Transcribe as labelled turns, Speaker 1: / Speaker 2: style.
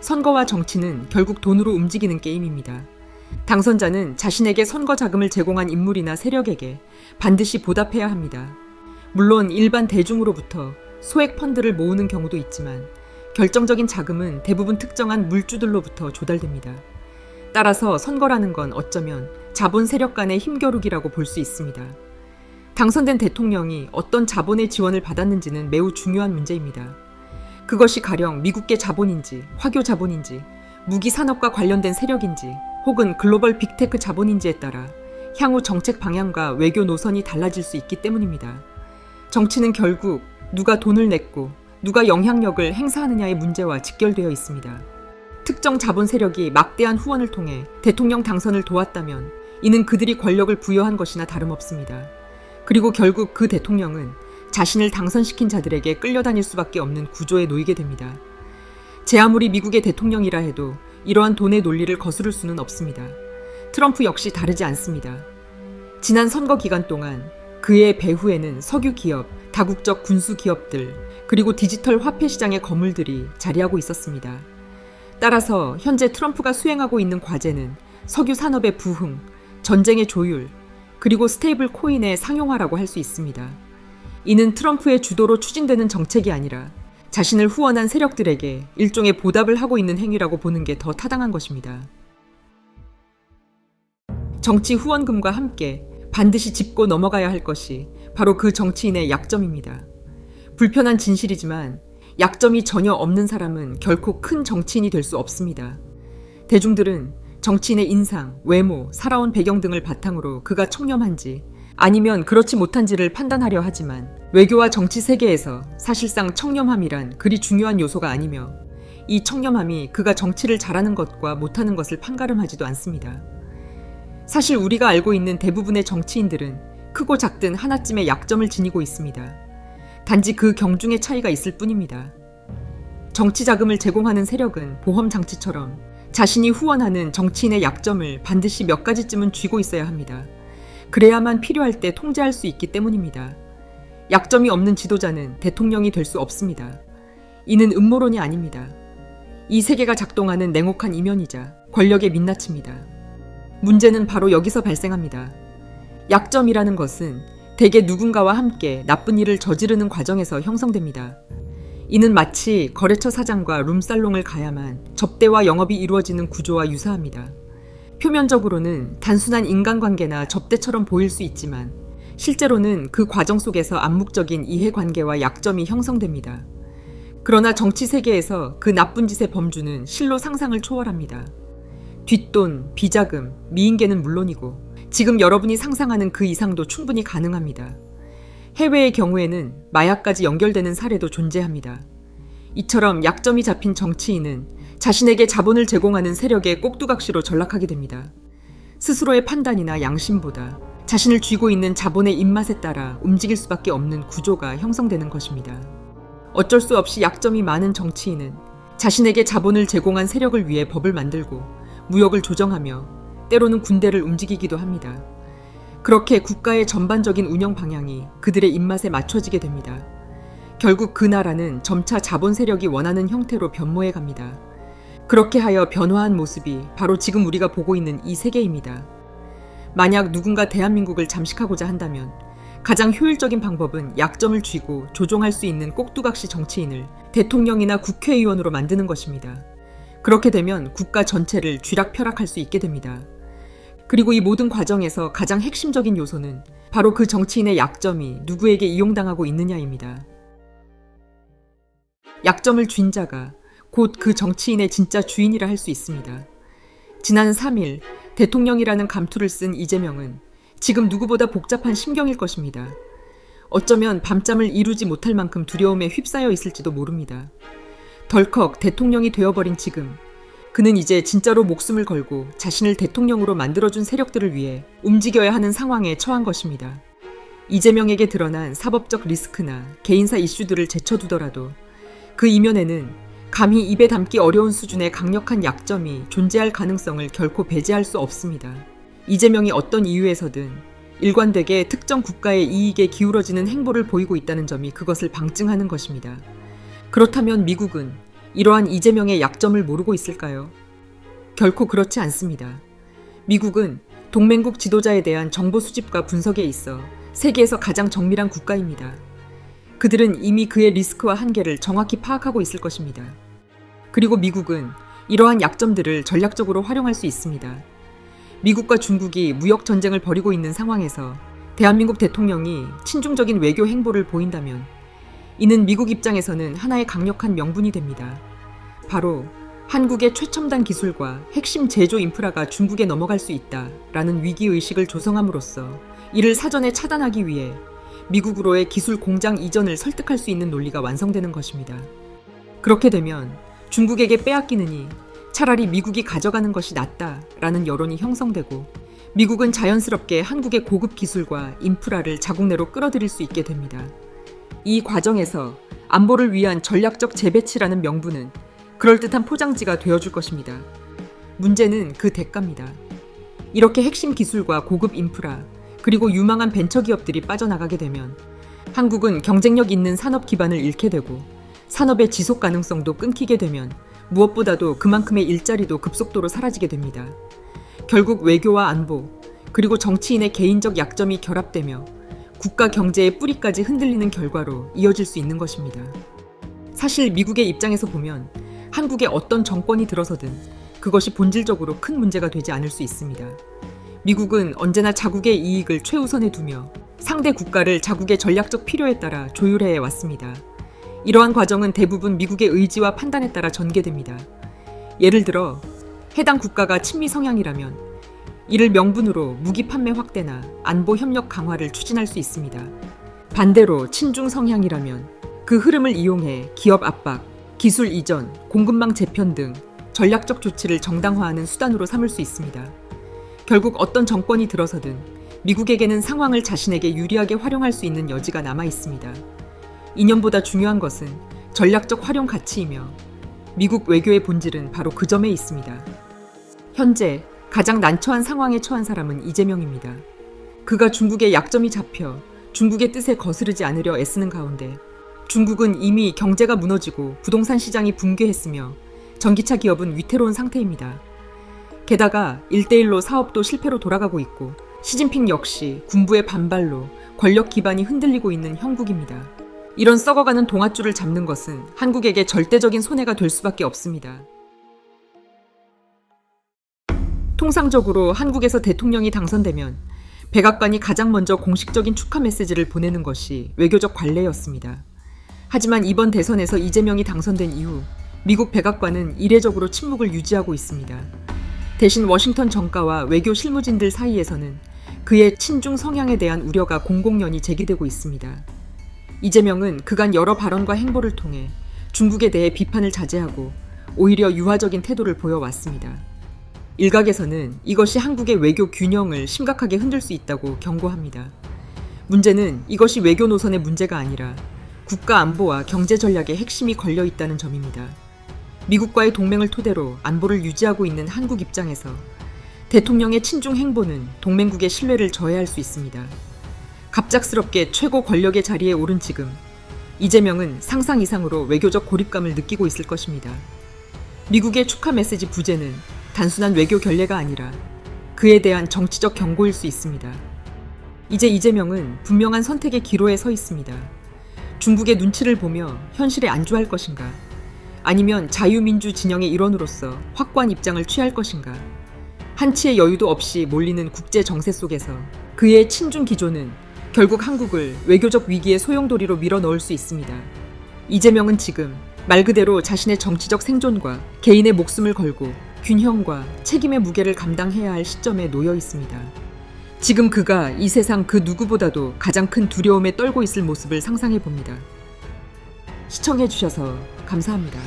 Speaker 1: 선거와 정치는 결국 돈으로 움직이는 게임입니다. 당선자는 자신에게 선거 자금을 제공한 인물이나 세력에게 반드시 보답해야 합니다. 물론 일반 대중으로부터 소액 펀드를 모으는 경우도 있지만 결정적인 자금은 대부분 특정한 물주들로부터 조달됩니다. 따라서 선거라는 건 어쩌면 자본 세력 간의 힘겨루기라고 볼 수 있습니다. 당선된 대통령이 어떤 자본의 지원을 받았는지는 매우 중요한 문제입니다. 그것이 가령 미국계 자본인지, 화교 자본인지, 무기 산업과 관련된 세력인지, 혹은 글로벌 빅테크 자본인지에 따라 향후 정책 방향과 외교 노선이 달라질 수 있기 때문입니다. 정치는 결국 누가 돈을 냈고 누가 영향력을 행사하느냐의 문제와 직결되어 있습니다. 특정 자본 세력이 막대한 후원을 통해 대통령 당선을 도왔다면 이는 그들이 권력을 부여한 것이나 다름없습니다. 그리고 결국 그 대통령은 자신을 당선시킨 자들에게 끌려다닐 수밖에 없는 구조에 놓이게 됩니다. 제 아무리 미국의 대통령이라 해도 이러한 돈의 논리를 거스를 수는 없습니다. 트럼프 역시 다르지 않습니다. 지난 선거 기간 동안 그의 배후에는 석유 기업, 다국적 군수 기업들, 그리고 디지털 화폐 시장의 거물들이 자리하고 있었습니다. 따라서 현재 트럼프가 수행하고 있는 과제는 석유 산업의 부흥, 전쟁의 조율, 그리고 스테이블 코인의 상용화라고 할 수 있습니다. 이는 트럼프의 주도로 추진되는 정책이 아니라 자신을 후원한 세력들에게 일종의 보답을 하고 있는 행위라고 보는 게 더 타당한 것입니다. 정치 후원금과 함께 반드시 짚고 넘어가야 할 것이 바로 그 정치인의 약점입니다. 불편한 진실이지만 약점이 전혀 없는 사람은 결코 큰 정치인이 될 수 없습니다. 대중들은 정치인의 인상, 외모, 살아온 배경 등을 바탕으로 그가 청렴한지 아니면 그렇지 못한지를 판단하려 하지만 외교와 정치 세계에서 사실상 청렴함이란 그리 중요한 요소가 아니며 이 청렴함이 그가 정치를 잘하는 것과 못하는 것을 판가름하지도 않습니다. 사실 우리가 알고 있는 대부분의 정치인들은 크고 작든 하나쯤의 약점을 지니고 있습니다. 단지 그 경중의 차이가 있을 뿐입니다. 정치 자금을 제공하는 세력은 보험 장치처럼 자신이 후원하는 정치인의 약점을 반드시 몇 가지쯤은 쥐고 있어야 합니다. 그래야만 필요할 때 통제할 수 있기 때문입니다. 약점이 없는 지도자는 대통령이 될 수 없습니다. 이는 음모론이 아닙니다. 이 세계가 작동하는 냉혹한 이면이자 권력의 민낯입니다. 문제는 바로 여기서 발생합니다. 약점이라는 것은 대개 누군가와 함께 나쁜 일을 저지르는 과정에서 형성됩니다. 이는 마치 거래처 사장과 룸살롱을 가야만 접대와 영업이 이루어지는 구조와 유사합니다. 표면적으로는 단순한 인간관계나 접대처럼 보일 수 있지만 실제로는 그 과정 속에서 암묵적인 이해관계와 약점이 형성됩니다. 그러나 정치 세계에서 그 나쁜 짓의 범주는 실로 상상을 초월합니다. 뒷돈, 비자금, 미인계는 물론이고 지금 여러분이 상상하는 그 이상도 충분히 가능합니다. 해외의 경우에는 마약까지 연결되는 사례도 존재합니다. 이처럼 약점이 잡힌 정치인은 자신에게 자본을 제공하는 세력의 꼭두각시로 전락하게 됩니다. 스스로의 판단이나 양심보다 자신을 쥐고 있는 자본의 입맛에 따라 움직일 수밖에 없는 구조가 형성되는 것입니다. 어쩔 수 없이 약점이 많은 정치인은 자신에게 자본을 제공한 세력을 위해 법을 만들고 무역을 조정하며 때로는 군대를 움직이기도 합니다. 그렇게 국가의 전반적인 운영 방향이 그들의 입맛에 맞춰지게 됩니다. 결국 그 나라는 점차 자본 세력이 원하는 형태로 변모해 갑니다. 그렇게 하여 변화한 모습이 바로 지금 우리가 보고 있는 이 세계입니다. 만약 누군가 대한민국을 잠식하고자 한다면 가장 효율적인 방법은 약점을 쥐고 조종할 수 있는 꼭두각시 정치인을 대통령이나 국회의원으로 만드는 것입니다. 그렇게 되면 국가 전체를 쥐락펴락할 수 있게 됩니다. 그리고 이 모든 과정에서 가장 핵심적인 요소는 바로 그 정치인의 약점이 누구에게 이용당하고 있느냐입니다. 약점을 쥔 자가 곧 그 정치인의 진짜 주인이라 할 수 있습니다. 지난 3일 대통령이라는 감투를 쓴 이재명은 지금 누구보다 복잡한 심경일 것입니다. 어쩌면 밤잠을 이루지 못할 만큼 두려움에 휩싸여 있을지도 모릅니다. 덜컥 대통령이 되어버린 지금 그는 이제 진짜로 목숨을 걸고 자신을 대통령으로 만들어준 세력들을 위해 움직여야 하는 상황에 처한 것입니다. 이재명에게 드러난 사법적 리스크나 개인사 이슈들을 제쳐두더라도 그 이면에는 감히 입에 담기 어려운 수준의 강력한 약점이 존재할 가능성을 결코 배제할 수 없습니다. 이재명이 어떤 이유에서든 일관되게 특정 국가의 이익에 기울어지는 행보를 보이고 있다는 점이 그것을 방증하는 것입니다. 그렇다면 미국은 이러한 이재명의 약점을 모르고 있을까요? 결코 그렇지 않습니다. 미국은 동맹국 지도자에 대한 정보 수집과 분석에 있어 세계에서 가장 정밀한 국가입니다. 그들은 이미 그의 리스크와 한계를 정확히 파악하고 있을 것입니다. 그리고 미국은 이러한 약점들을 전략적으로 활용할 수 있습니다. 미국과 중국이 무역 전쟁을 벌이고 있는 상황에서 대한민국 대통령이 친중적인 외교 행보를 보인다면 이는 미국 입장에서는 하나의 강력한 명분이 됩니다. 바로 한국의 최첨단 기술과 핵심 제조 인프라가 중국에 넘어갈 수 있다라는 위기의식을 조성함으로써 이를 사전에 차단하기 위해 미국으로의 기술 공장 이전을 설득할 수 있는 논리가 완성되는 것입니다. 그렇게 되면 중국에게 빼앗기느니 차라리 미국이 가져가는 것이 낫다라는 여론이 형성되고 미국은 자연스럽게 한국의 고급 기술과 인프라를 자국 내로 끌어들일 수 있게 됩니다. 이 과정에서 안보를 위한 전략적 재배치라는 명분은 그럴듯한 포장지가 되어줄 것입니다. 문제는 그 대가입니다. 이렇게 핵심 기술과 고급 인프라, 그리고 유망한 벤처기업들이 빠져나가게 되면 한국은 경쟁력 있는 산업 기반을 잃게 되고 산업의 지속 가능성도 끊기게 되면 무엇보다도 그만큼의 일자리도 급속도로 사라지게 됩니다. 결국 외교와 안보, 그리고 정치인의 개인적 약점이 결합되며 국가 경제의 뿌리까지 흔들리는 결과로 이어질 수 있는 것입니다. 사실 미국의 입장에서 보면 한국에 어떤 정권이 들어서든 그것이 본질적으로 큰 문제가 되지 않을 수 있습니다. 미국은 언제나 자국의 이익을 최우선에 두며 상대 국가를 자국의 전략적 필요에 따라 조율해 왔습니다. 이러한 과정은 대부분 미국의 의지와 판단에 따라 전개됩니다. 예를 들어 해당 국가가 친미 성향이라면 이를 명분으로 무기 판매 확대나 안보 협력 강화를 추진할 수 있습니다. 반대로 친중 성향이라면 그 흐름을 이용해 기업 압박, 기술 이전, 공급망 재편 등 전략적 조치를 정당화하는 수단으로 삼을 수 있습니다. 결국 어떤 정권이 들어서든 미국에게는 상황을 자신에게 유리하게 활용할 수 있는 여지가 남아 있습니다. 이념보다 중요한 것은 전략적 활용 가치이며 미국 외교의 본질은 바로 그 점에 있습니다. 현재 가장 난처한 상황에 처한 사람은 이재명입니다. 그가 중국의 약점이 잡혀 중국의 뜻에 거스르지 않으려 애쓰는 가운데 중국은 이미 경제가 무너지고 부동산 시장이 붕괴했으며 전기차 기업은 위태로운 상태입니다. 게다가 1대1로 사업도 실패로 돌아가고 있고 시진핑 역시 군부의 반발로 권력 기반이 흔들리고 있는 형국입니다. 이런 썩어가는 동아줄을 잡는 것은 한국에게 절대적인 손해가 될 수밖에 없습니다. 통상적으로 한국에서 대통령이 당선되면 백악관이 가장 먼저 공식적인 축하 메시지를 보내는 것이 외교적 관례였습니다. 하지만 이번 대선에서 이재명이 당선된 이후 미국 백악관은 이례적으로 침묵을 유지하고 있습니다. 대신 워싱턴 정가와 외교 실무진들 사이에서는 그의 친중 성향에 대한 우려가 공공연히 제기되고 있습니다. 이재명은 그간 여러 발언과 행보를 통해 중국에 대해 비판을 자제하고 오히려 유화적인 태도를 보여왔습니다. 일각에서는 이것이 한국의 외교 균형을 심각하게 흔들 수 있다고 경고합니다. 문제는 이것이 외교 노선의 문제가 아니라 국가 안보와 경제 전략의 핵심이 걸려 있다는 점입니다. 미국과의 동맹을 토대로 안보를 유지하고 있는 한국 입장에서 대통령의 친중 행보는 동맹국의 신뢰를 저해할 수 있습니다. 갑작스럽게 최고 권력의 자리에 오른 지금 이재명은 상상 이상으로 외교적 고립감을 느끼고 있을 것입니다. 미국의 축하 메시지 부재는 단순한 외교 결례가 아니라 그에 대한 정치적 경고일 수 있습니다. 이제 이재명은 분명한 선택의 기로에 서 있습니다. 중국의 눈치를 보며 현실에 안주할 것인가? 아니면 자유민주 진영의 일원으로서 확고한 입장을 취할 것인가? 한치의 여유도 없이 몰리는 국제 정세 속에서 그의 친중 기조는 결국 한국을 외교적 위기의 소용돌이로 밀어넣을 수 있습니다. 이재명은 지금 말 그대로 자신의 정치적 생존과 개인의 목숨을 걸고 균형과 책임의 무게를 감당해야 할 시점에 놓여 있습니다. 지금 그가 이 세상 그 누구보다도 가장 큰 두려움에 떨고 있을 모습을 상상해 봅니다. 시청해 주셔서 감사합니다.